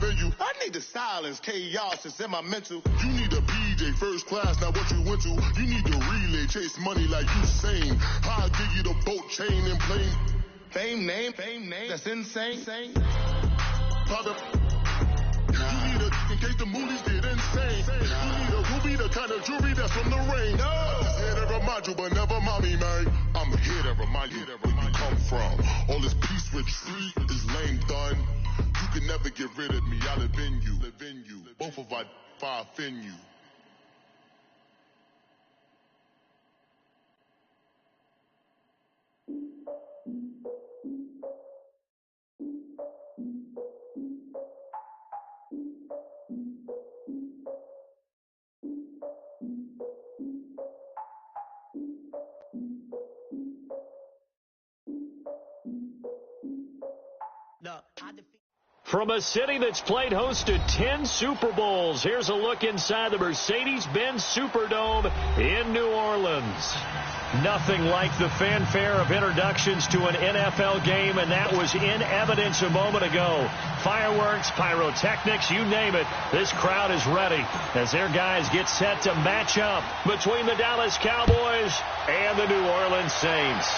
venue. I need the silence, chaos is in my mental. You need a BJ first class, not what you went to. You need the relay, chase money like you sane. I'll give you the boat chain and plane. Fame name, that's insane. Father, you need a in case the movies get insane. You need a ruby, the kind of jewelry that's from the rain. I'm here to remind you, but never mind me, man. I'm here to remind you where you come from. All this peace retreat is lame done. You can never get rid of me. I live in you. Both of our five in you. From a city that's played host to 10 Super Bowls, here's a look inside the Mercedes-Benz Superdome in New Orleans. Nothing like the fanfare of introductions to an NFL game, and that was in evidence a moment ago. Fireworks, pyrotechnics, you name it. This crowd is ready as their guys get set to match up between the Dallas Cowboys and the New Orleans Saints.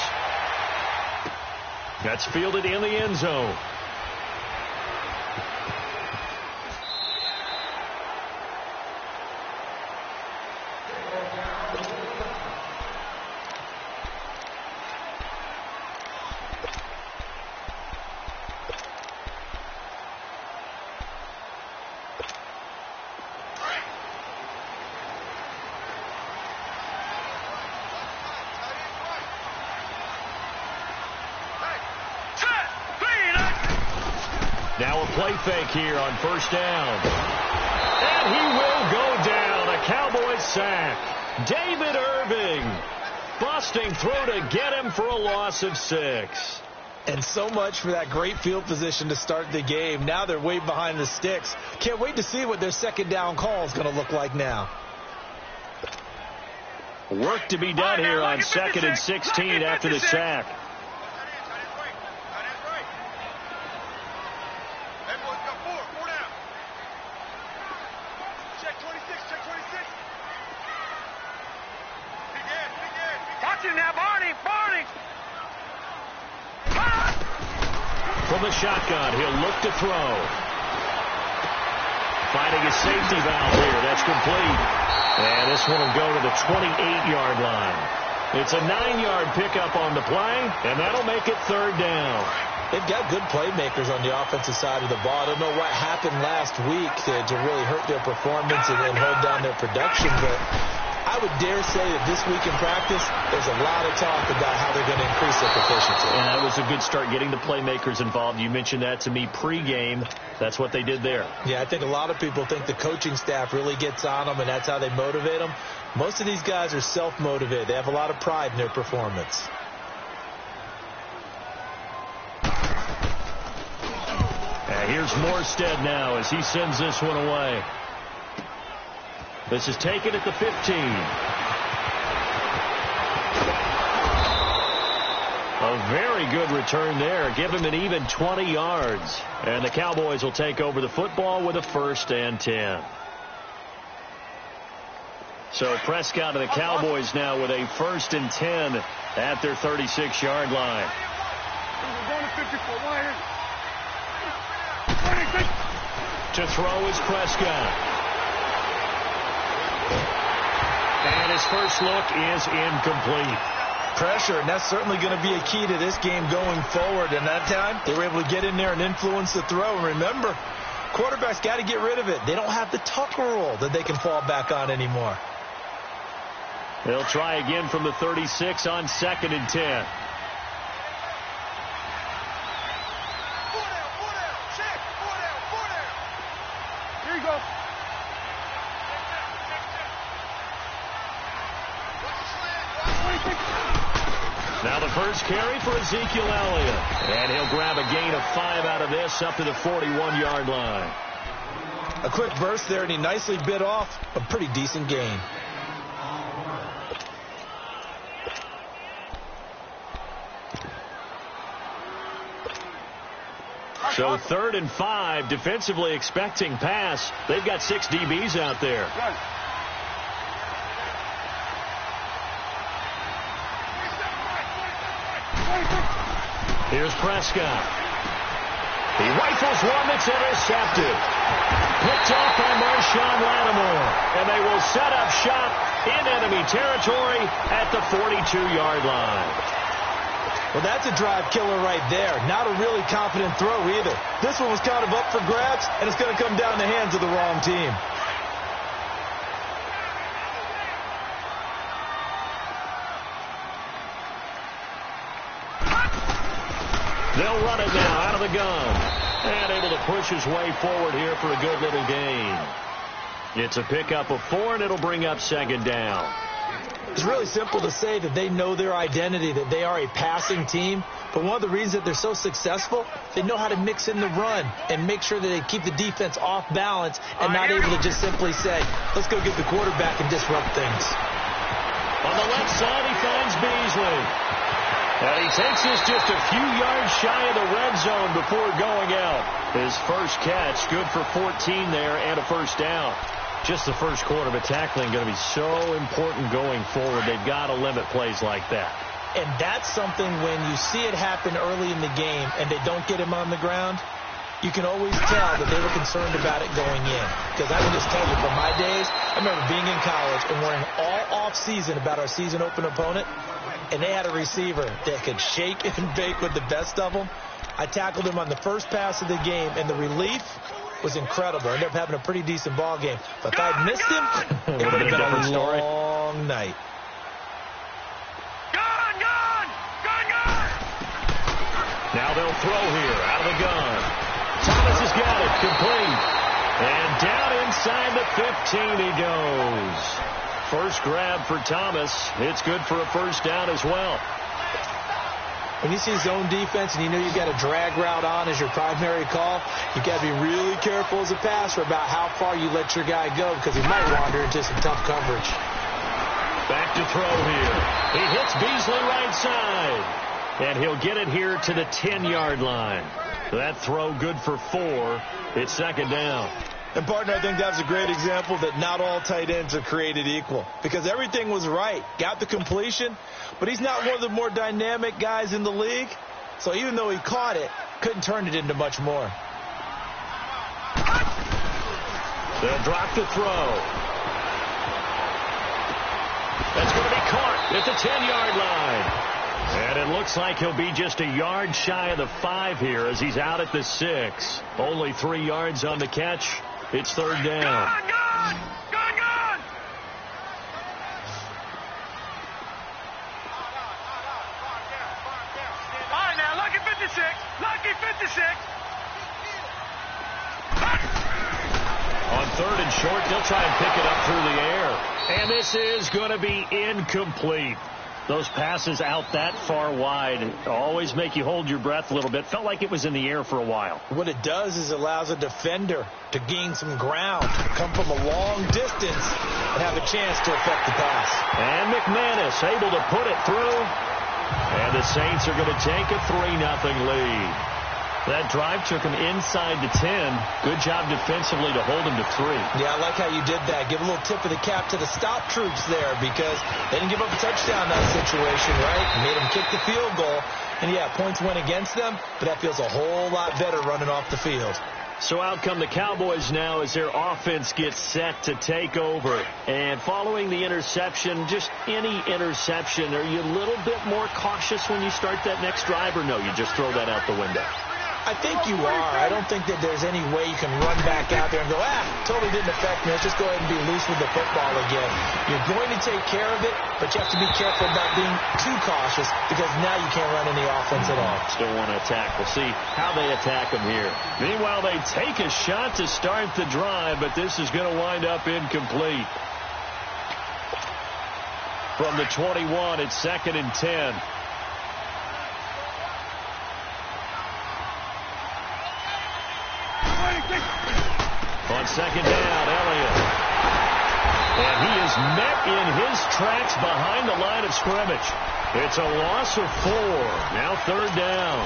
That's fielded in the end zone. Now a play fake here on first down. And he will go down. A Cowboys sack. David Irving busting through to get him for a loss of 6. And so much for that great field position to start the game. Now they're way behind the sticks. Can't wait to see what their second down call is going to look like now. Work to be done here on 2nd and 16 after the sack. From the shotgun, he'll look to throw. Finding a safety valve here. That's complete. And this one will go to the 28-yard line. It's a 9-yard pickup on the play, and that'll make it 3rd down. They've got good playmakers on the offensive side of the ball. I don't know what happened last week to really hurt their performance and hold down their production, but I would dare say that this week in practice, there's a lot of talk about how they're going to increase their proficiency. And that was a good start, getting the playmakers involved. You mentioned that to me pregame. That's what they did there. Yeah, I think a lot of people think the coaching staff really gets on them, and that's how they motivate them. Most of these guys are self-motivated. They have a lot of pride in their performance. And here's Morstead now as he sends this one away. This is taken at the 15. A very good return there. Give him an even 20 yards. And the Cowboys will take over the football with a 1st and 10. So Prescott and the Cowboys now with a 1st and 10 at their 36-yard line. To throw is Prescott. And his first look is incomplete. Pressure, and that's certainly going to be a key to this game going forward. And that time, they were able to get in there and influence the throw. And remember, quarterbacks got to get rid of it. They don't have the tucker roll that they can fall back on anymore. They'll try again from the 36 on 2nd and 10. Here you go. Now the first carry for Ezekiel Elliott. And he'll grab a gain of 5 out of this up to the 41-yard line. A quick burst there, and he nicely bit off a pretty decent gain. So 3rd and 5, defensively expecting pass. They've got 6 DBs out there. Here's Prescott. He rifles one that's intercepted. Picked off by Marshawn Lattimore. And they will set up shop in enemy territory at the 42-yard line. Well, that's a drive killer right there. Not a really confident throw either. This one was kind of up for grabs, and it's going to come down the hands of the wrong team. They'll run it now out of the gun. And able to push his way forward here for a good little gain. It's a pickup of 4, and it'll bring up 2nd down. It's really simple to say that they know their identity, that they are a passing team. But one of the reasons that they're so successful, they know how to mix in the run and make sure that they keep the defense off balance and not able to just simply say, let's go get the quarterback and disrupt things. On the left side, he finds Beasley. And he takes this just a few yards shy of the red zone before going out. His first catch, good for 14 there and a 1st down. Just the first quarter, but tackling going to be so important going forward. They've got to limit plays like that. And that's something when you see it happen early in the game and they don't get him on the ground, you can always tell that they were concerned about it going in. Because I can just tell you from my days, I remember being in college and worrying all off season about our season open opponent, and they had a receiver that could shake and bake with the best of them. I tackled him on the first pass of the game, and the relief was incredible. I ended up having a pretty decent ball game. But if I'd missed him, it would have been a long night. Now they'll throw here out of the gun. Thomas has got it, complete. And down inside the 15 he goes. First grab for Thomas. It's good for a 1st down as well. When you see zone defense and you know you've got a drag route on as your primary call, you've got to be really careful as a passer about how far you let your guy go because he might wander into some tough coverage. Back to throw here. He hits Beasley right side. And he'll get it here to the 10-yard line. That throw good for 4. It's 2nd down. And, partner, I think that's a great example that not all tight ends are created equal. Because everything was right. Got the completion, but he's not one of the more dynamic guys in the league. So even though he caught it, couldn't turn it into much more. They'll drop the throw. That's going to be caught at the 10-yard line. And it looks like he'll be just a yard shy of the 5 here as he's out at the 6. Only 3 yards on the catch. It's 3rd down. Gone! All right, now, lucky 56. Lucky 56. On 3rd and short, they'll try and pick it up through the air. And this is going to be incomplete. Those passes out that far wide always make you hold your breath a little bit. Felt like it was in the air for a while. What it does is allows a defender to gain some ground, come from a long distance, and have a chance to affect the pass. And McManus able to put it through. And the Saints are going to take a 3-0 lead. That drive took him inside the 10. Good job defensively to hold him to 3. Yeah, I like how you did that. Give a little tip of the cap to the stop troops there because they didn't give up a touchdown in that situation, right? Made them kick the field goal. And, yeah, points went against them, but that feels a whole lot better running off the field. So out come the Cowboys now as their offense gets set to take over. And following the interception, just any interception, are you a little bit more cautious when you start that next drive, or no, you just throw that out the window? I think you are. I don't think that there's any way you can run back out there and go, totally didn't affect me. Let's just go ahead and be loose with the football again. You're going to take care of it, but you have to be careful about being too cautious because now you can't run any offense at all. Still want to attack. We'll see how they attack them here. Meanwhile, they take a shot to start the drive, but this is going to wind up incomplete. From the 21, it's 2nd and 10. On 2nd down, Elliott. And he is met in his tracks behind the line of scrimmage. It's a loss of 4. Now 3rd down.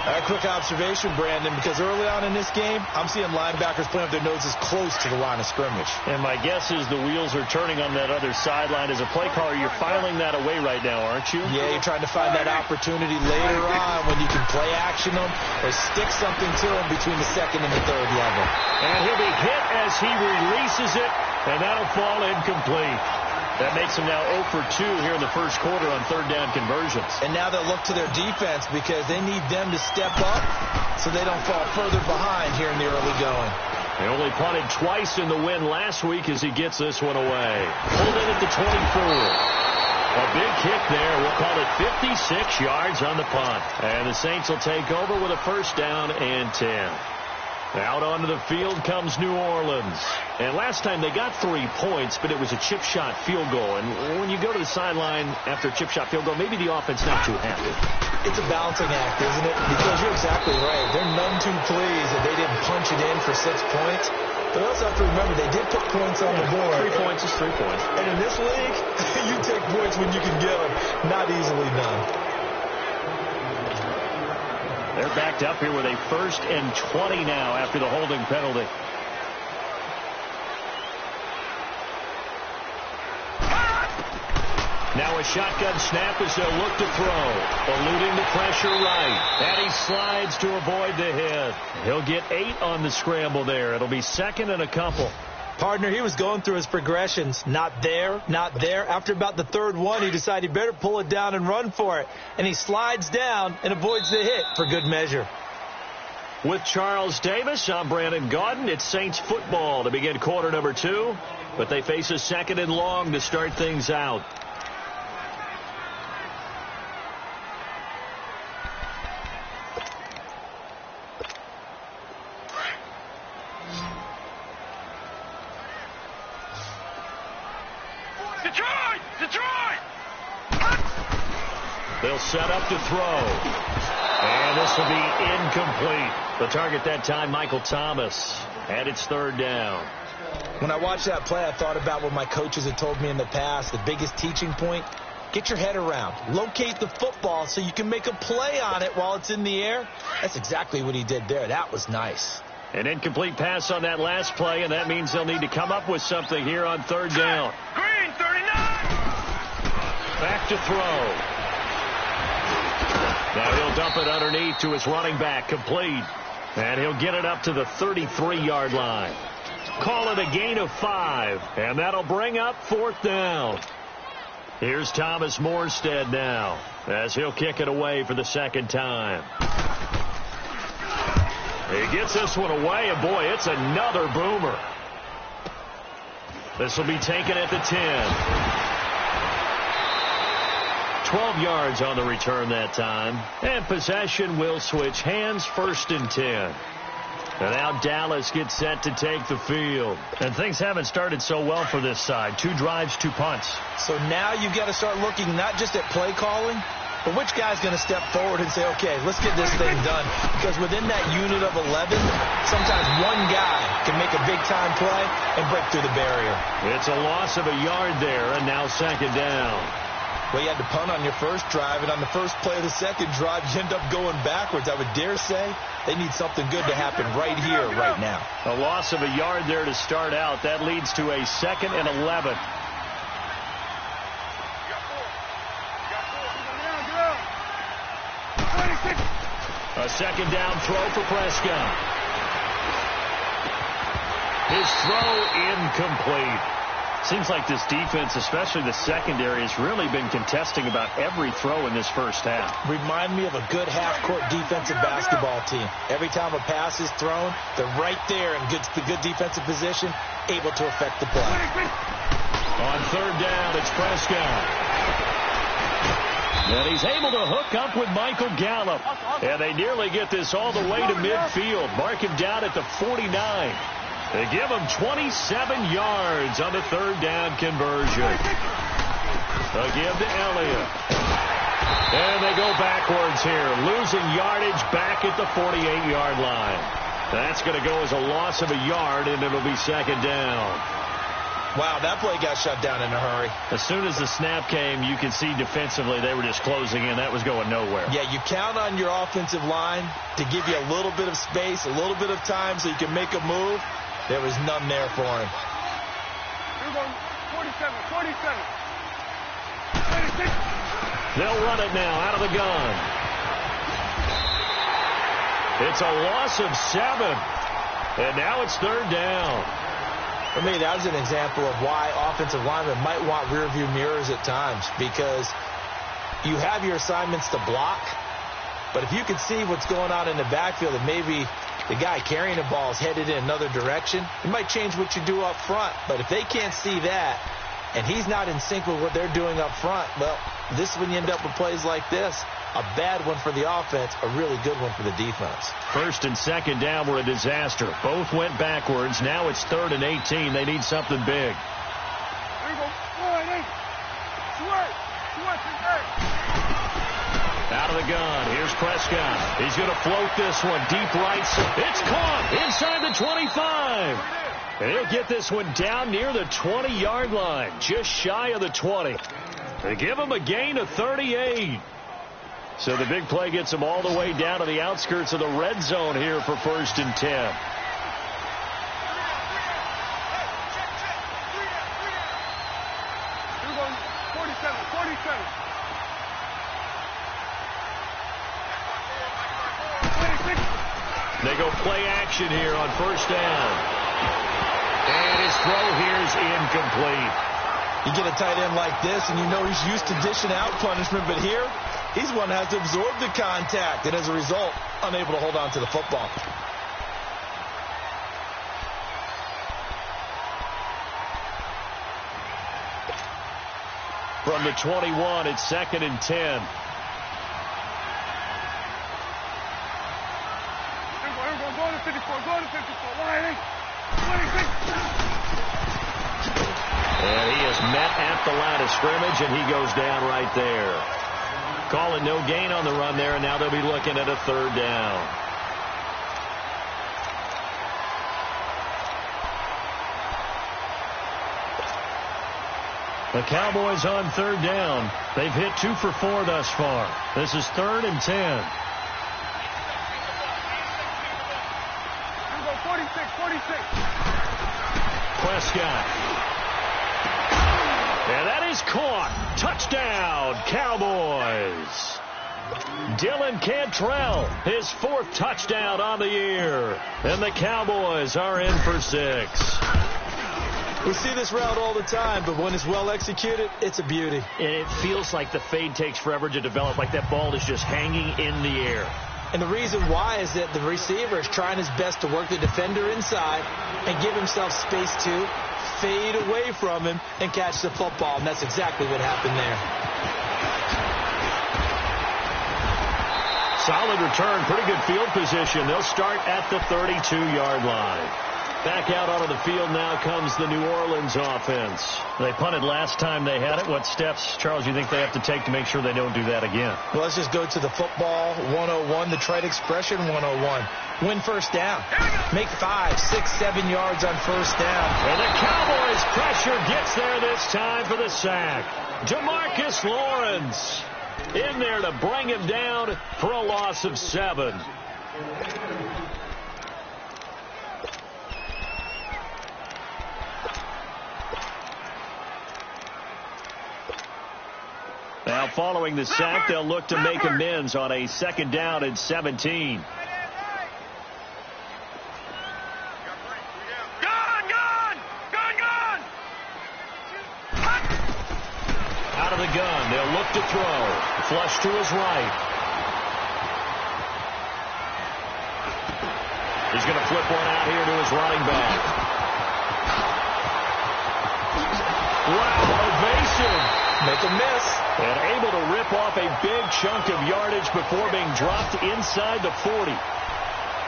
A quick observation, Brandon, because early on in this game, I'm seeing linebackers playing with their noses close to the line of scrimmage. And my guess is the wheels are turning on that other sideline. As a play caller, you're filing that away right now, aren't you? Yeah, you're trying to find that opportunity later on when you can play action them or stick something to them between the second and the third level. And he'll be hit as he releases it, and that'll fall incomplete. That makes them now 0 for 2 here in the first quarter on third down conversions. And now they'll look to their defense because they need them to step up so they don't fall further behind here in the early going. They only punted twice in the win last week as he gets this one away. Pulled in at the 24. A big kick there. We'll call it 56 yards on the punt. And the Saints will take over with a first down and 10. Out onto the field comes New Orleans. And last time they got 3 points, but it was a chip shot field goal. And when you go to the sideline after a chip shot field goal, maybe the offense not too happy. It's a balancing act, isn't it? Because you're exactly right. They're none too pleased that they didn't punch it in for 6 points. But you also have to remember they did put points on the board. 3 points is 3 points. And in this league, you take points when you can get them. Not easily done. They're backed up here with a 1st and 20 now after the holding penalty. Now a shotgun snap as they'll look to throw. Eluding the pressure right. And he slides to avoid the hit. He'll get 8 on the scramble there. It'll be 2nd and a couple. Partner, he was going through his progressions. Not there, not there. After about the 3rd one, he decided he better pull it down and run for it. And he slides down and avoids the hit for good measure. With Charles Davis, I'm Brandon Gaudin. It's Saints football to begin quarter number 2. But they face a 2nd and long to start things out. They'll set up to throw. And this will be incomplete. The target that time, Michael Thomas. And it's 3rd down. When I watched that play, I thought about what my coaches had told me in the past. The biggest teaching point, get your head around. Locate the football so you can make a play on it while it's in the air. That's exactly what he did there. That was nice. An incomplete pass on that last play, and that means they'll need to come up with something here on 3rd down. Green, 39! Back to throw. Now he'll dump it underneath to his running back, complete. And he'll get it up to the 33-yard line. Call it a gain of 5, and that'll bring up 4th down. Here's Thomas Morstead now, as he'll kick it away for the 2nd time. He gets this one away, and boy, it's another boomer. This will be taken at the 10. 12 yards on the return that time. And possession will switch hands, 1st and 10. And now Dallas gets set to take the field. And things haven't started so well for this side. 2 drives, 2 punts. So now you've got to start looking not just at play calling, but which guy's going to step forward and say, okay, let's get this thing done. Because within that unit of 11, sometimes one guy can make a big-time play and break through the barrier. It's a loss of a yard there, and now 2nd down. Well, you had to punt on your first drive, and on the first play of the second drive, you end up going backwards. I would dare say they need something good to happen right here, right now. A loss of a yard there to start out. That leads to a 2nd and 11. A 2nd down throw for Prescott. His throw incomplete. Seems like this defense, especially the secondary, has really been contesting about every throw in this first half. Remind me of a good half-court defensive basketball team. Every time a pass is thrown, they're right there in the good defensive position, able to affect the play. On 3rd down, it's Prescott. And he's able to hook up with Michael Gallup. And they nearly get this all the way to midfield. Mark him down at the 49. They give him 27 yards on the 3rd down conversion. A give to Elliott. And they go backwards here, losing yardage back at the 48-yard line. That's going to go as a loss of a yard, and it'll be 2nd down. Wow, that play got shut down in a hurry. As soon as the snap came, you could see defensively they were just closing in. That was going nowhere. Yeah, you count on your offensive line to give you a little bit of space, a little bit of time so you can make a move. There was none there for him. Here we go. 47, 47. 36. They'll run it now out of the gun. It's a loss of 7. And now it's 3rd down. For me, that was an example of why offensive linemen might want rearview mirrors at times, because you have your assignments to block, but if you can see what's going on in the backfield and maybe the guy carrying the ball is headed in another direction, it might change what you do up front. But if they can't see that and he's not in sync with what they're doing up front, well, this is when you end up with plays like this. A bad one for the offense, a really good one for the defense. 1st and 2nd down were a disaster. Both went backwards. Now it's 3rd and 18. They need something big. Here we go. 1, 8. 2, 8. Out of the gun. Here's Prescott. He's going to float this one deep right. It's caught inside the 25. And he'll get this one down near the 20-yard line, just shy of the 20. They give him a gain of 38. So the big play gets him all the way down to the outskirts of the red zone here for 1st and 10. Here we go. 47, 47. 26. They go play action here on 1st down. And his throw here is incomplete. You get a tight end like this, and you know he's used to dishing out punishment, but here, he's one that has to absorb the contact, and as a result, unable to hold on to the football. From the 21, it's 2nd and 10. Here we go. Go to 54. Go to 54. 1, 8. 26. And he is met at the line of scrimmage, and he goes down right there. Calling no gain on the run there, and now they'll be looking at a 3rd down. The Cowboys on 3rd down. They've hit 2 for 4 thus far. This is 3rd and 10. Here we go. 46, 46. Prescott. And that is caught. Touchdown, Cowboys. Dylan Cantrell, his 4th touchdown on the year. And the Cowboys are in for 6. We see this route all the time, but when it's well executed, it's a beauty. And it feels like the fade takes forever to develop, like that ball is just hanging in the air. And the reason why is that the receiver is trying his best to work the defender inside and give himself space to fade away from him and catch the football. And that's exactly what happened there. Solid return, pretty good field position. They'll start at the 32-yard line. Back out onto the field now comes the New Orleans offense. They punted last time they had it. What steps, Charles, you think they have to take to make sure they don't do that again? Well, let's just go to the football 101, the trite expression 101. Win 1st down. Make 5, 6, 7 yards on 1st down. And the Cowboys pressure gets there this time for the sack. DeMarcus Lawrence in there to bring him down for a loss of 7. Now, following the sack, they'll look to make amends on a 2nd down and 17. Out of the gun, they'll look to throw. Flush to his right. He's going to flip one out here to his running back. Wow, ovation. Make a miss. And able to rip off a big chunk of yardage before being dropped inside the 40.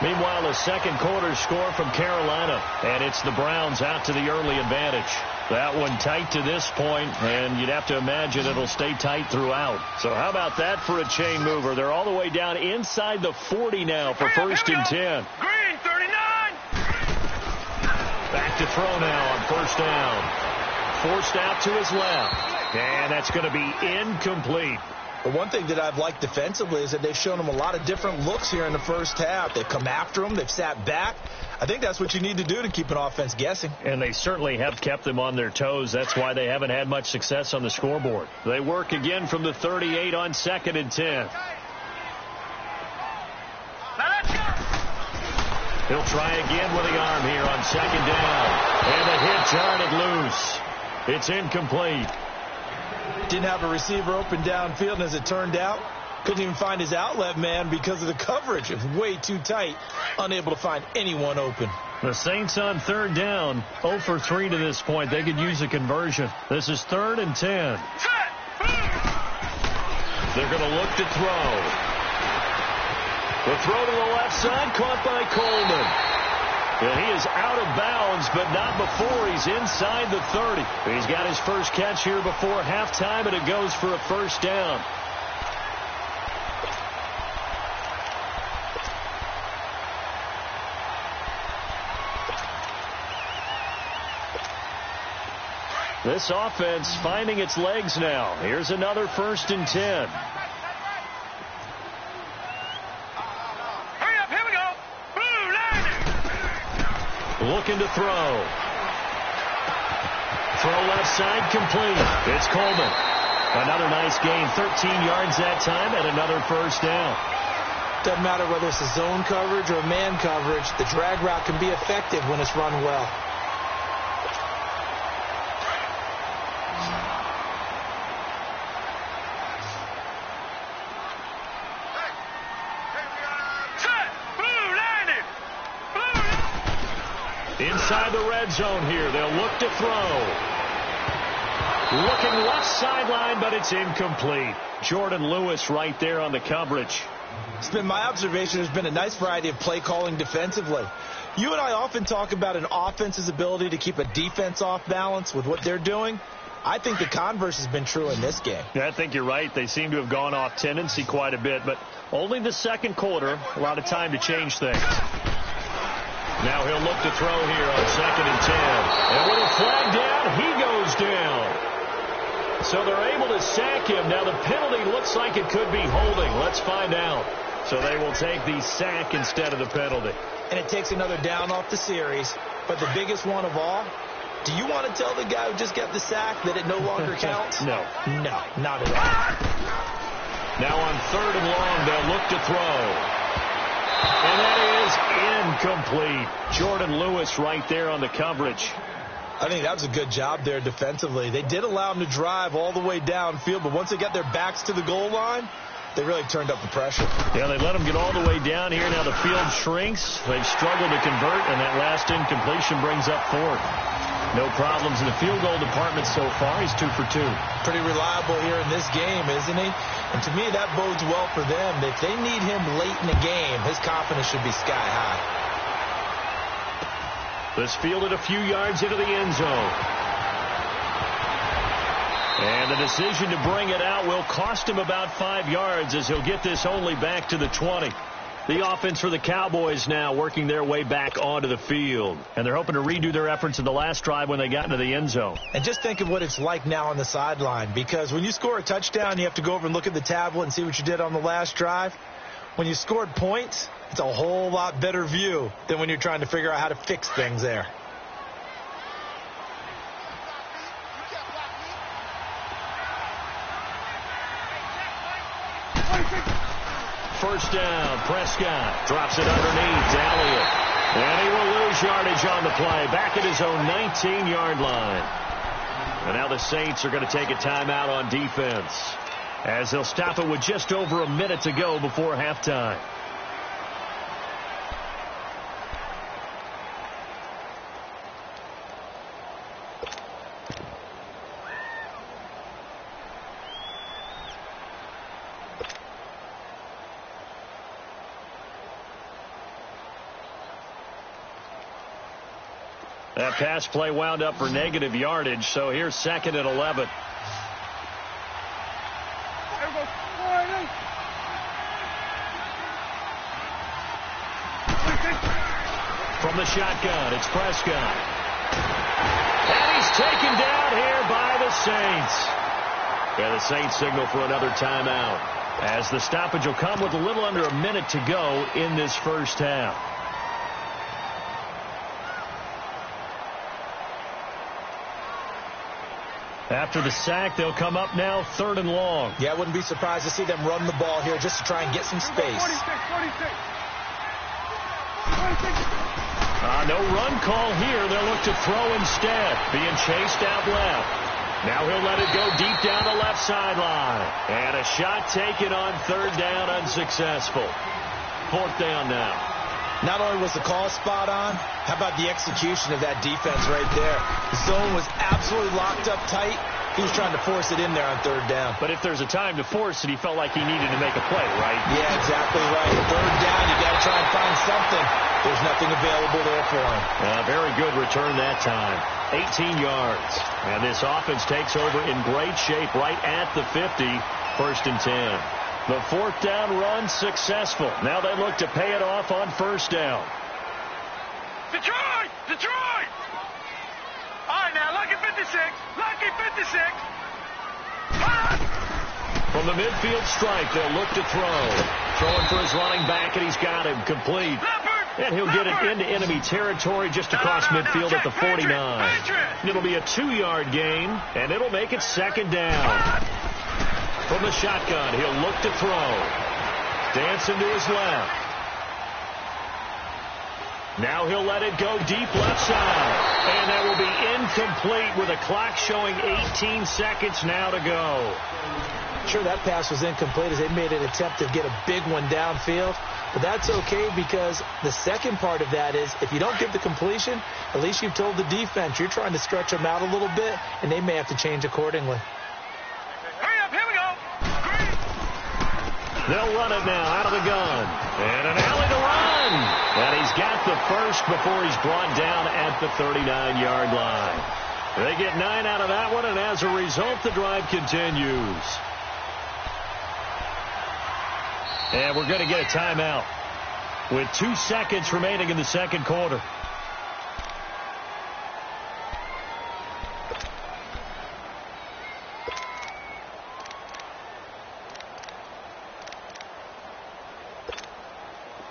Meanwhile, a 2nd quarter score from Carolina. And it's the Browns out to the early advantage. That one tight to this point, and you'd have to imagine it'll stay tight throughout. So how about that for a chain mover? They're all the way down inside the 40 now for 1st and 10. Green, 39. Back to throw now on 1st down. forced out to his left. And that's going to be incomplete. But one thing that I've liked defensively is that they've shown him a lot of different looks here in the first half. They've come after him. They've sat back. I think that's what you need to do to keep an offense guessing. And they certainly have kept them on their toes. That's why they haven't had much success on the scoreboard. They work again from the 38 on 2nd and 10. He'll try again with the arm here on 2nd down. And the hit jarred it loose. It's incomplete. Didn't have a receiver open downfield, and as it turned out, couldn't even find his outlet man because of the coverage. It was way too tight, unable to find anyone open. The Saints on 3rd down, 0 for 3 to this point. They could use a conversion. This is 3rd and 10. They're going to look to throw. The throw to the left side, caught by Coleman. And he is out of bounds, but not before he's inside the 30. He's got his first catch here before halftime, and it goes for a first down. This offense finding its legs now. Here's another 1st and 10. Looking to throw. Throw left side complete. It's Coleman. Another nice gain. 13 yards that time and another first down. Doesn't matter whether it's a zone coverage or man coverage. The drag route can be effective when it's run well. Inside the red zone here. They'll look to throw. Looking left sideline, but it's incomplete. Jordan Lewis right there on the coverage. It's been my observation there's been a nice variety of play calling defensively. You and I often talk about an offense's ability to keep a defense off balance with what they're doing. I think the converse has been true in this game. Yeah, I think you're right. They seem to have gone off tendency quite a bit, but only the second quarter. A lot of time to change things. Now he'll look to throw here on 2nd and 10. And with a flag down, he goes down. So they're able to sack him. Now the penalty looks like it could be holding. Let's find out. So they will take the sack instead of the penalty. And it takes another down off the series. But the biggest one of all, do you want to tell the guy who just got the sack that it no longer counts? No. No, not at all. Now on 3rd and long, they'll look to throw. And that is incomplete. Jordan Lewis right there on the coverage. I think that was a good job there defensively. They did allow him to drive all the way downfield, but once they got their backs to the goal line, they really turned up the pressure. Yeah, they let him get all the way down here. Now the field shrinks. They've struggled to convert, and that last incompletion brings up 4th. No problems in the field goal department so far. He's 2 for 2. Pretty reliable here in this game, isn't he? And to me, that bodes well for them. If they need him late in the game, his confidence should be sky high. This fielded a few yards into the end zone. And the decision to bring it out will cost him about 5 yards as he'll get this only back to the 20. The offense for the Cowboys now working their way back onto the field. And they're hoping to redo their efforts in the last drive when they got into the end zone. And just think of what it's like now on the sideline. Because when you score a touchdown, you have to go over and look at the tablet and see what you did on the last drive. When you scored points, it's a whole lot better view than when you're trying to figure out how to fix things there. First down, Prescott drops it underneath to Elliott. And he will lose yardage on the play, back at his own 19-yard line. And now the Saints are going to take a timeout on defense, as they'll stop it with just over a minute to go before halftime. That pass play wound up for negative yardage, so here's 2nd and 11. From the shotgun, it's Prescott. And he's taken down here by the Saints. Yeah, the Saints signal for another timeout, as the stoppage will come with a little under a minute to go in this first half. After the sack, they'll come up now 3rd and long. Yeah, I wouldn't be surprised to see them run the ball here just to try and get some space. 46. No run call here. They'll look to throw instead, being chased out left. Now he'll let it go deep down the left sideline. And a shot taken on 3rd down, unsuccessful. 4th down now. Not only was the call spot on, how about the execution of that defense right there? The zone was absolutely locked up tight. He was trying to force it in there on 3rd down. But if there's a time to force it, he felt like he needed to make a play, right? Yeah, exactly right. 3rd down, you got to try and find something. There's nothing available there for him. Very good return that time. 18 yards. And this offense takes over in great shape right at the 50. 1st and 10. The 4th down run successful. Now they look to pay it off on 1st down. Detroit! Detroit! All right, now, lucky 56. Lucky 56. From the midfield stripe, they'll look to throw. Throwing for his running back, and he's got him complete. And he'll get it into enemy territory just across midfield at the 49. It'll be a 2-yard gain, and it'll make it 2nd down. From the shotgun, he'll look to throw. Dancing to his left. Now he'll let it go deep left side. And that will be incomplete with a clock showing 18 seconds now to go. Sure, that pass was incomplete as they made an attempt to get a big one downfield. But that's okay, because the second part of that is if you don't get the completion, at least you've told the defense you're trying to stretch them out a little bit, and they may have to change accordingly. Hurry up, here we go. Green. They'll run it now out of the gun. And an alley to run. And he's got the first before he's brought down at the 39-yard line. They get 9 out of that one, and as a result, the drive continues. And we're going to get a timeout with 2 seconds remaining in the second quarter.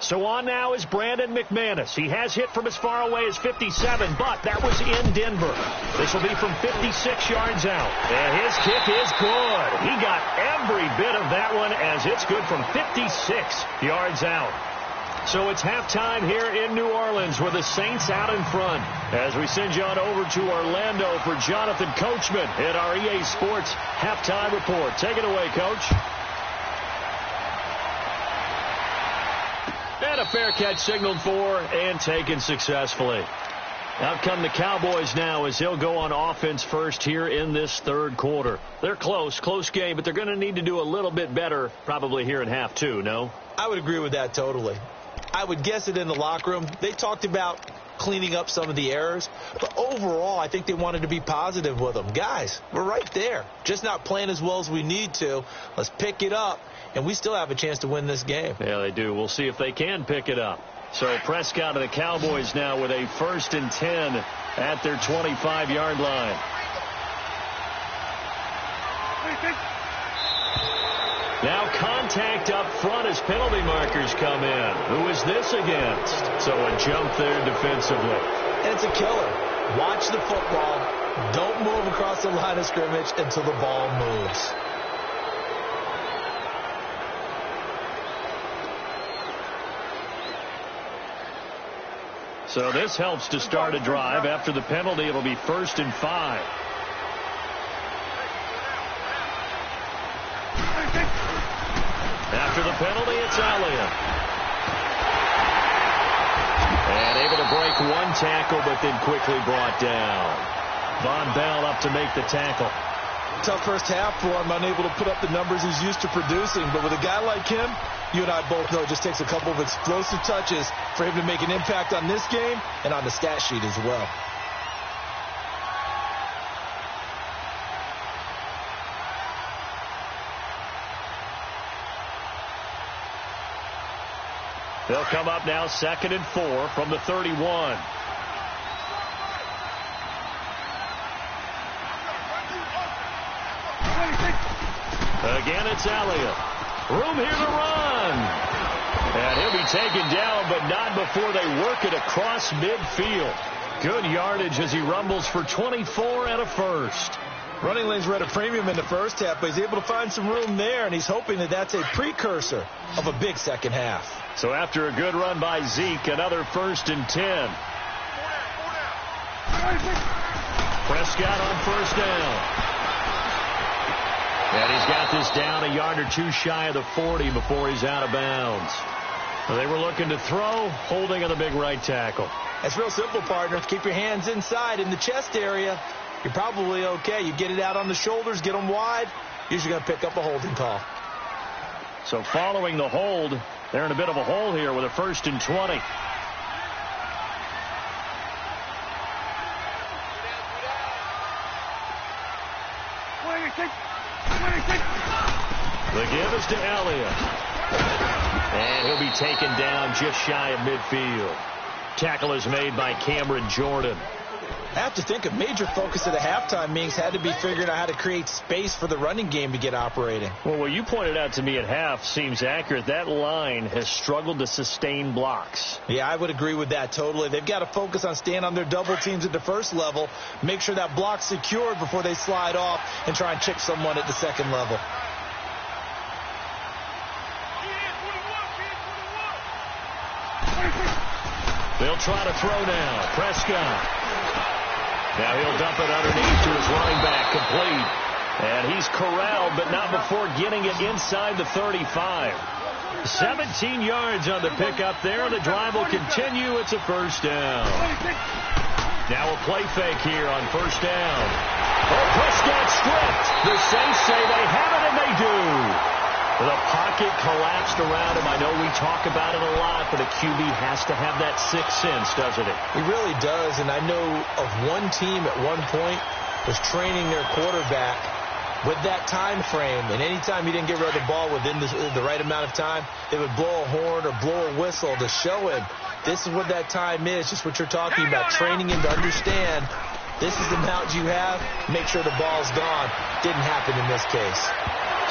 So on now is Brandon McManus. He has hit from as far away as 57, but that was in Denver. This will be from 56 yards out. And his kick is good. He got every bit of that one as it's good from 56 yards out. So it's halftime here in New Orleans with the Saints out in front. As we send you on over to Orlando for Jonathan Coachman at our EA Sports Halftime Report. Take it away, Coach. And a fair catch signaled for and taken successfully. Out come the Cowboys now as he'll go on offense first here in this third quarter. They're close game, but they're going to need to do a little bit better probably here in half 2, no? I would agree with that totally. I would guess it in the locker room. They talked about cleaning up some of the errors, but overall I think they wanted to be positive with them. Guys, we're right there. Just not playing as well as we need to. Let's pick it up, and we still have a chance to win this game. Yeah, they do. We'll see if they can pick it up. So Prescott and the Cowboys now with a 1st and 10 at their 25-yard line. Now contact up front as penalty markers come in. Who is this against? So a jump there defensively. And it's a killer. Watch the football. Don't move across the line of scrimmage until the ball moves. So this helps to start a drive. After the penalty, it'll be 1st and 5. After the penalty, it's Elliott. And able to break one tackle, but then quickly brought down. Von Bell up to make the tackle. Tough first half for him, unable to put up the numbers he's used to producing. But with a guy like him, you and I both know it just takes a couple of explosive touches for him to make an impact on this game and on the stat sheet as well. They'll come up now 2nd and 4 from the 31. Again, it's Elliott. Room here to run. And he'll be taken down, but not before they work it across midfield. Good yardage as he rumbles for 24 and a first. Running lanes were at a premium in the first half, but he's able to find some room there, and he's hoping that that's a precursor of a big second half. So after a good run by Zeke, another 1st and 10. Prescott on first down. And he's got this down a yard or two shy of the 40 before he's out of bounds. They were looking to throw, holding on the big right tackle. That's real simple, partner. Keep your hands inside in the chest area. You're probably okay. You get it out on the shoulders, get them wide, usually going to pick up a holding call. So following the hold, they're in a bit of a hole here with a 1st and 20. The give is to Elliott. And he'll be taken down just shy of midfield. Tackle is made by Cameron Jordan. I have to think a major focus of the halftime meetings had to be figuring out how to create space for the running game to get operating. Well, what you pointed out to me at half seems accurate. That line has struggled to sustain blocks. Yeah, I would agree with that totally. They've got to focus on staying on their double teams at the first level, make sure that block's secured before they slide off and try and chick someone at the second level. They'll try to throw now. Prescott. Now he'll dump it underneath to his running back, complete. And he's corralled, but not before getting it inside the 35. 17 yards on the pickup there. The drive will continue. It's a first down. Now a play fake here on first down. Oh, Prescott stripped. The Saints say they have it, and they do. The pocket collapsed around him. I know we talk about it a lot, but a QB has to have that sixth sense, doesn't it? He really does, and I know of one team at one point was training their quarterback with that time frame, and anytime he didn't get rid of the ball within the right amount of time, they would blow a horn or blow a whistle to show him this is what that time is, just what you're talking about, training him to understand this is the amount you have, make sure the ball's gone. Didn't happen in this case.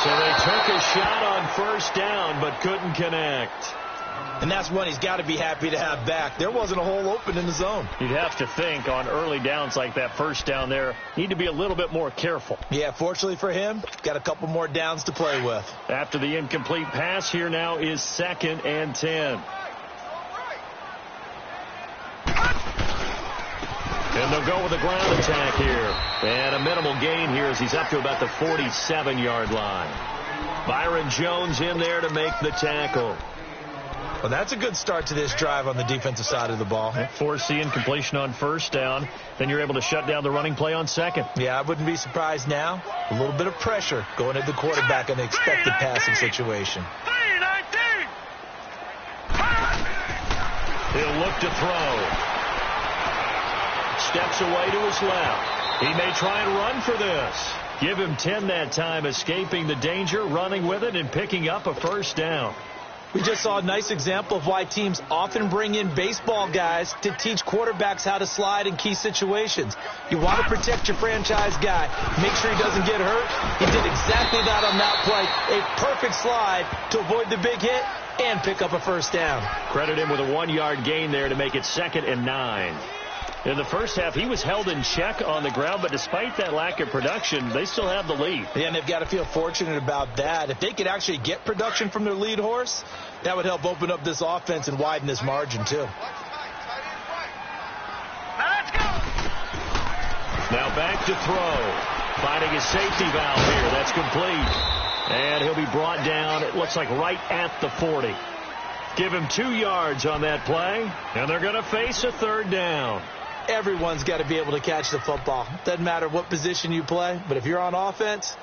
So they took a shot on first down, but couldn't connect. And that's one he's got to be happy to have back. There wasn't a hole open in the zone. You'd have to think on early downs like that first down there, need to be a little bit more careful. Yeah, fortunately for him, got a couple more downs to play with. After the incomplete pass, here now is 2nd and 10. And they'll go with a ground attack here. And a minimal gain here as he's up to about the 47-yard line. Byron Jones in there to make the tackle. Well, that's a good start to this drive on the defensive side of the ball. Force the incompletion on first down. Then you're able to shut down the running play on second. Yeah, I wouldn't be surprised now. A little bit of pressure going at the quarterback in the expected passing situation. He'll look to throw. Steps away to his left. He may try and run for this. Give him 10 that time, escaping the danger, running with it, and picking up a first down. We just saw a nice example of why teams often bring in baseball guys to teach quarterbacks how to slide in key situations. You want to protect your franchise guy. Make sure he doesn't get hurt. He did exactly that on that play. A perfect slide to avoid the big hit and pick up a first down. Credit him with a 1-yard gain there to make it 2nd and 9. In the first half, he was held in check on the ground, but despite that lack of production, they still have the lead. Yeah, and they've got to feel fortunate about that. If they could actually get production from their lead horse, that would help open up this offense and widen this margin, too. Now back to throw. Finding a safety valve here. That's complete. And he'll be brought down, it looks like right at the 40. Give him 2 yards on that play, and they're going to face a 3rd down. Everyone's got to be able to catch the football. Doesn't matter what position you play, but if you're on offense,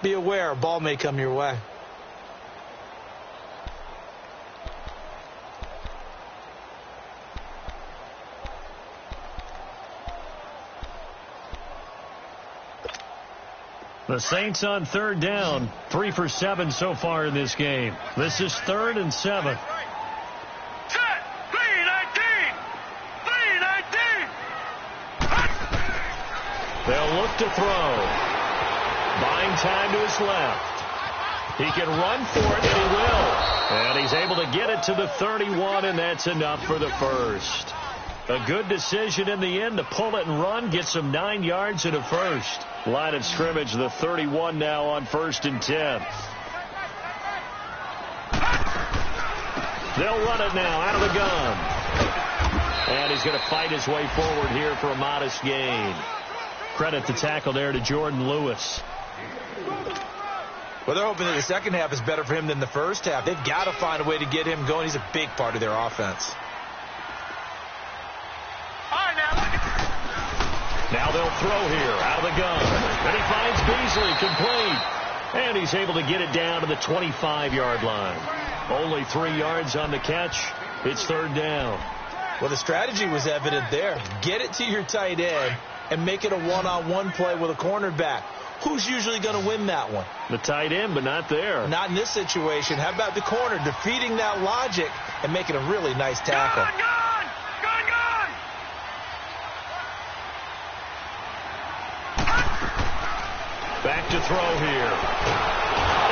be aware a ball may come your way. The Saints on 3rd down, 3 for 7 so far in this game. This is 3rd and 7. They'll look to throw. Buying time to his left. He can run for it, and he will. And he's able to get it to the 31, and that's enough for the first. A good decision in the end to pull it and run, get some 9 yards and a first. Line of scrimmage, the 31 now on 1st and 10. They'll run it now out of the gun. And he's going to fight his way forward here for a modest gain. Credit the tackle there to Jordan Lewis. Well, they're hoping that the second half is better for him than the first half. They've got to find a way to get him going. He's a big part of their offense. Now they'll throw here out of the gun. And he finds Beasley complete. And he's able to get it down to the 25-yard line. Only 3 yards on the catch. It's 3rd down. Well, the strategy was evident there. Get it to your tight end and make it a one-on-one play with a cornerback. Who's usually going to win that one? The tight end, but not there. Not in this situation. How about the corner defeating that logic and making a really nice tackle? Gun! Back to throw here.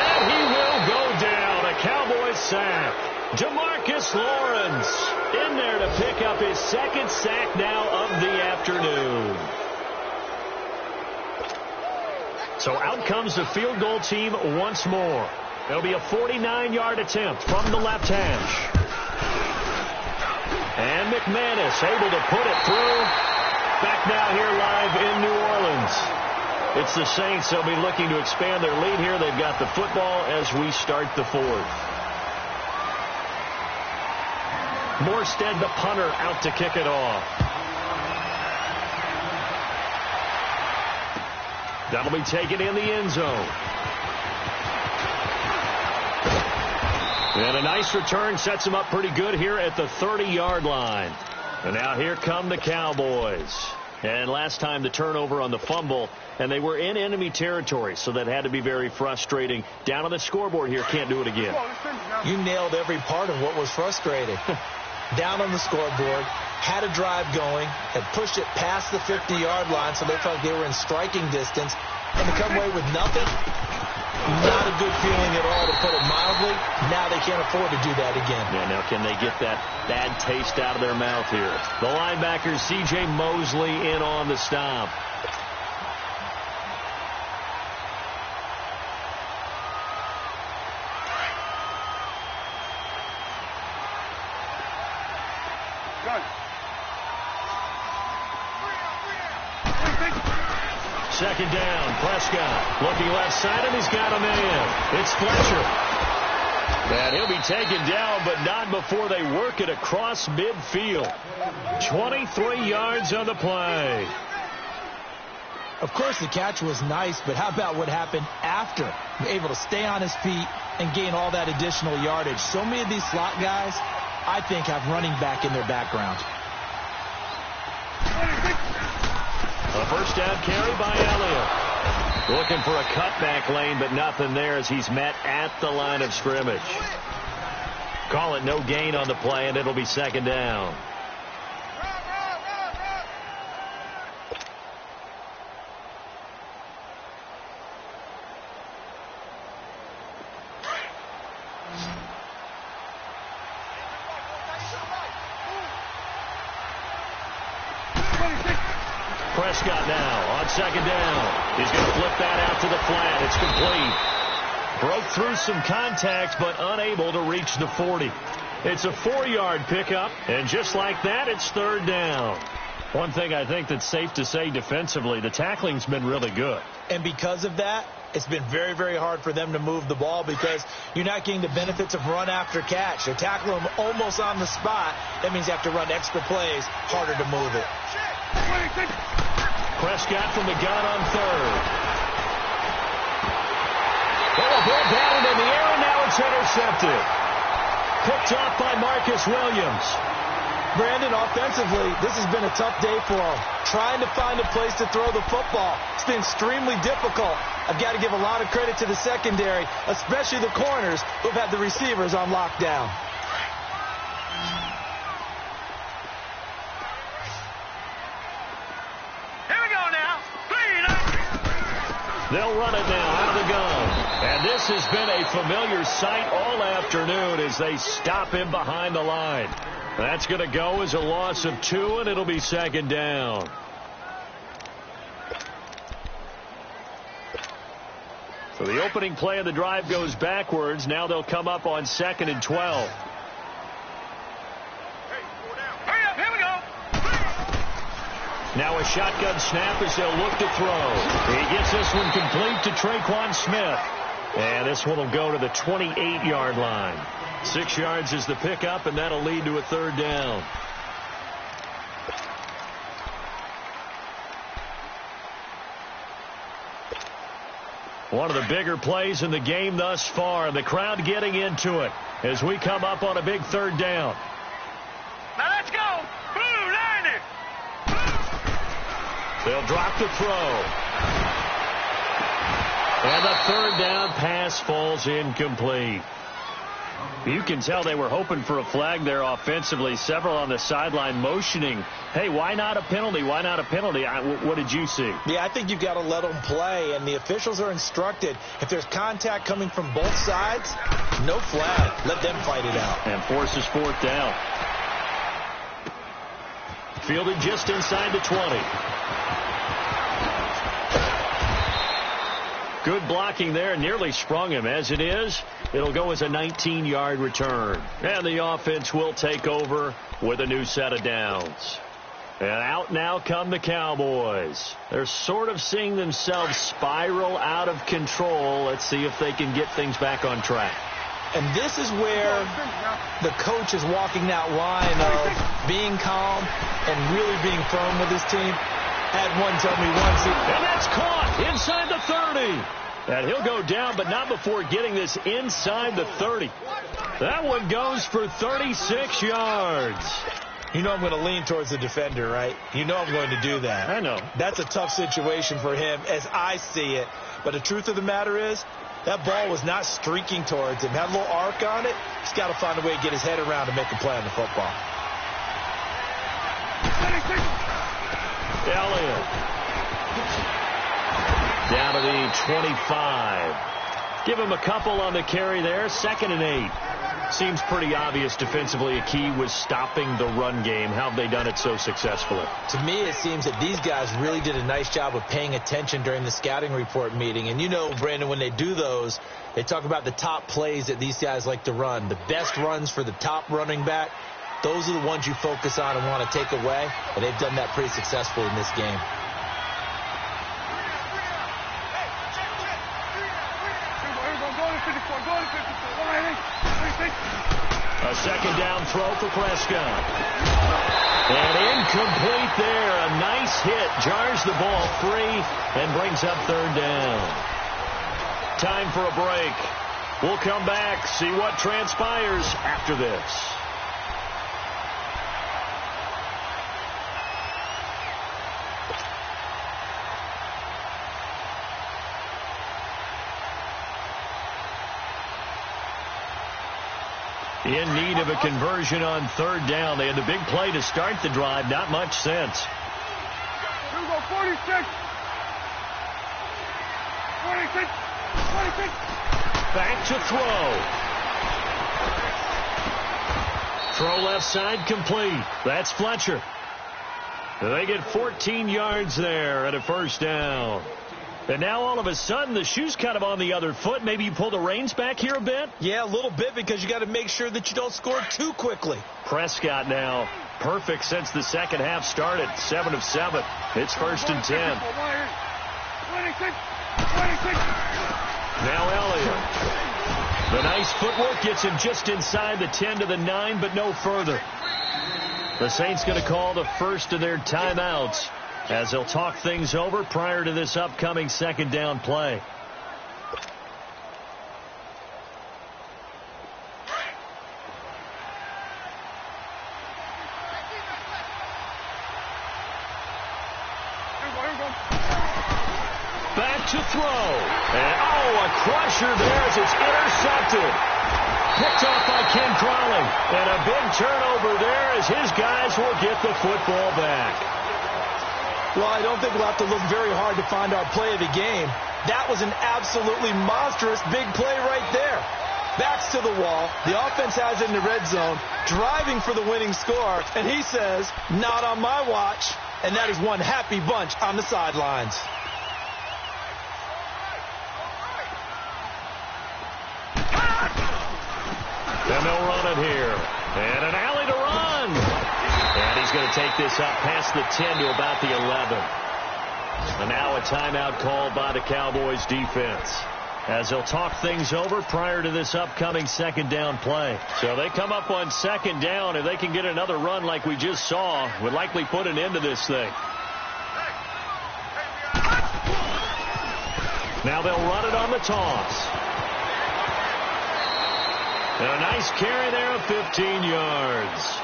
And he will go down. A Cowboys sack. DeMarcus Lawrence in there to pick up his 2nd sack now of the afternoon. So out comes the field goal team once more. There'll be a 49-yard attempt from the left hash. And McManus able to put it through. Back now here live in New Orleans. It's the Saints. They'll be looking to expand their lead here. They've got the football as we start the 4th. Morstead, the punter, out to kick it off. That'll be taken in the end zone. And a nice return sets him up pretty good here at the 30-yard line. And now here come the Cowboys. And last time the turnover on the fumble, and they were in enemy territory, so that had to be very frustrating. Down on the scoreboard here, can't do it again. You nailed every part of what was frustrating. Down on the scoreboard, had a drive going, had pushed it past the 50-yard line, so they felt like they were in striking distance, and to come away with nothing, not a good feeling at all, to put it mildly. Now they can't afford to do that again. Yeah, now can they get that bad taste out of their mouth here? The linebacker, C.J. Mosley, in on the stop. Second down, Prescott looking left side, and he's got a man. It's Fletcher. And he'll be taken down, but not before they work it across midfield. 23 yards on the play. Of course, the catch was nice, but how about what happened after? Able to stay on his feet and gain all that additional yardage. So many of these slot guys, I think, have running back in their background. A first down carry by Elliott. Looking for a cutback lane, but nothing there as he's met at the line of scrimmage. Call it no gain on the play, and it'll be second down. Prescott now on second down. He's going to flip that out to the flat. It's complete. Broke through some contact, but unable to reach the 40. It's a 4-yard pickup, and just like that, it's third down. One thing I think that's safe to say defensively, the tackling's been really good. And because of that, it's been very, very hard for them to move the ball because you're not getting the benefits of run after catch. They tackle them almost on the spot. That means you have to run extra plays, harder to move it. Prescott from the gun on third. Oh, ball batted in the air, and now it's intercepted. Picked off by Marcus Williams. Brandon, offensively, this has been a tough day for him. Trying to find a place to throw the football. It's been extremely difficult. I've got to give a lot of credit to the secondary, especially the corners who've had the receivers on lockdown. Here we go now. They'll run it now out of the gun. And this has been a familiar sight all afternoon as they stop him behind the line. That's going to go as a loss of 2, and it'll be second down. So the opening play of the drive goes backwards. Now they'll come up on 2nd and 12. Now a shotgun snap as they'll look to throw. He gets this one complete to Traquan Smith. And this one will go to the 28-yard line. 6 yards is the pickup, and that'll lead to a third down. One of the bigger plays in the game thus far. The crowd getting into it as we come up on a big third down. Now let's go. Boo, 90. They'll drop the throw. And the third down pass falls incomplete. You can tell they were hoping for a flag there offensively. Several on the sideline motioning, hey, why not a penalty? Why not a penalty? What did you see? Yeah, I think you've got to let them play, and the officials are instructed. If there's contact coming from both sides, no flag. Let them fight it out. And forces fourth down. Fielded just inside the 20. Good blocking there, nearly sprung him. As it is, it'll go as a 19-yard return. And the offense will take over with a new set of downs. And out now come the Cowboys. They're sort of seeing themselves spiral out of control. Let's see if they can get things back on track. And this is where the coach is walking that line of being calm and really being firm with his team. Had one tell me once. And that's caught inside the 30. And he'll go down, but not before getting this inside the 30. That one goes for 36 yards. You know I'm going to lean towards the defender, right? You know I'm going to do that. I know. That's a tough situation for him as I see it. But the truth of the matter is, that ball was not streaking towards him. Had a little arc on it. He's got to find a way to get his head around and make a play on the football. Elliott. Down to the 25. Give him a couple on the carry there. 2nd and 8. Seems pretty obvious defensively a key was stopping the run game. How have they done it so successfully? To me, it seems that these guys really did a nice job of paying attention during the scouting report meeting. And you know, Brandon, when they do those, they talk about the top plays that these guys like to run. The best runs for the top running back. Those are the ones you focus on and want to take away. And they've done that pretty successfully in this game. A second down throw for Prescott. And incomplete there. A nice hit. Jars the ball free and brings up third down. Time for a break. We'll come back, see what transpires after this. In need of a conversion on third down. They had the big play to start the drive. Not much sense. Here we go, 46. 46. 46. Back to throw. Throw left side complete. That's Fletcher. They get 14 yards there at a first down. And now all of a sudden the shoe's kind of on the other foot. Maybe you pull the reins back here a bit? Yeah, a little bit because you got to make sure that you don't score too quickly. Prescott now perfect since the second half started. 7 of 7. It's 1st and 10. 26. Now Elliott. The nice footwork gets him just inside the 10 to the 9, but no further. The Saints going to call the first of their timeouts as they'll talk things over prior to this upcoming second down play. Back to throw. And, a crusher there as it's intercepted. Picked off by Ken Crawley. And a big turnover there as his guys will get the football back. Well, I don't think we'll have to look very hard to find our play of the game. That was an absolutely monstrous big play right there. Backs to the wall. The offense has it in the red zone, driving for the winning score, and he says, not on my watch. And that is one happy bunch on the sidelines. And they'll run it here. And an alley to run. And he's going to take this up past the 10 to about the 11. And now a timeout called by the Cowboys defense, as they'll talk things over prior to this upcoming second down play. So they come up on second down. If they can get another run like we just saw, would likely put an end to this thing. Now they'll run it on the toss. And a nice carry there of 15 yards.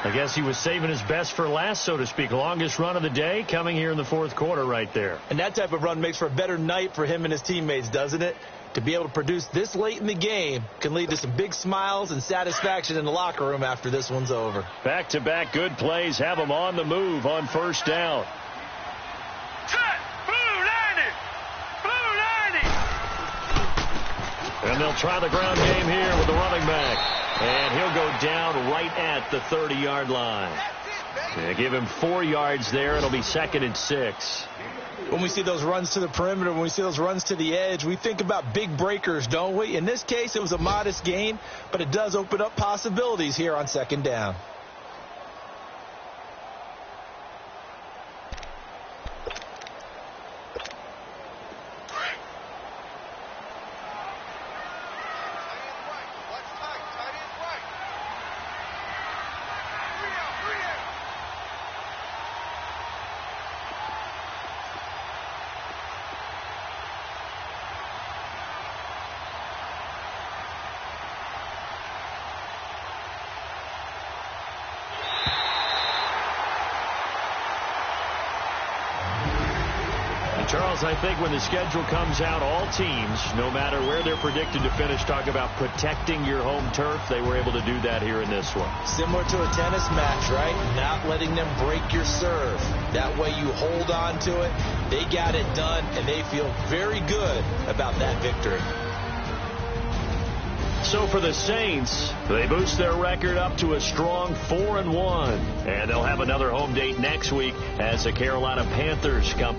I guess he was saving his best for last, so to speak. Longest run of the day coming here in the fourth quarter right there. And that type of run makes for a better night for him and his teammates, doesn't it? To be able to produce this late in the game can lead to some big smiles and satisfaction in the locker room after this one's over. Back-to-back good plays have him on the move on first down. And they'll try the ground game here with the running back. And he'll go down right at the 30-yard line. They give him 4 yards there. It'll be 2nd and 6. When we see those runs to the perimeter, when we see those runs to the edge, we think about big breakers, don't we? In this case, it was a modest gain, but it does open up possibilities here on second down. Charles, I think when the schedule comes out, all teams, no matter where they're predicted to finish, talk about protecting your home turf. They were able to do that here in this one. Similar to a tennis match, right? Not letting them break your serve. That way you hold on to it. They got it done, and they feel very good about that victory. So for the Saints, they boost their record up to a strong 4-1. And they'll have another home date next week as the Carolina Panthers come.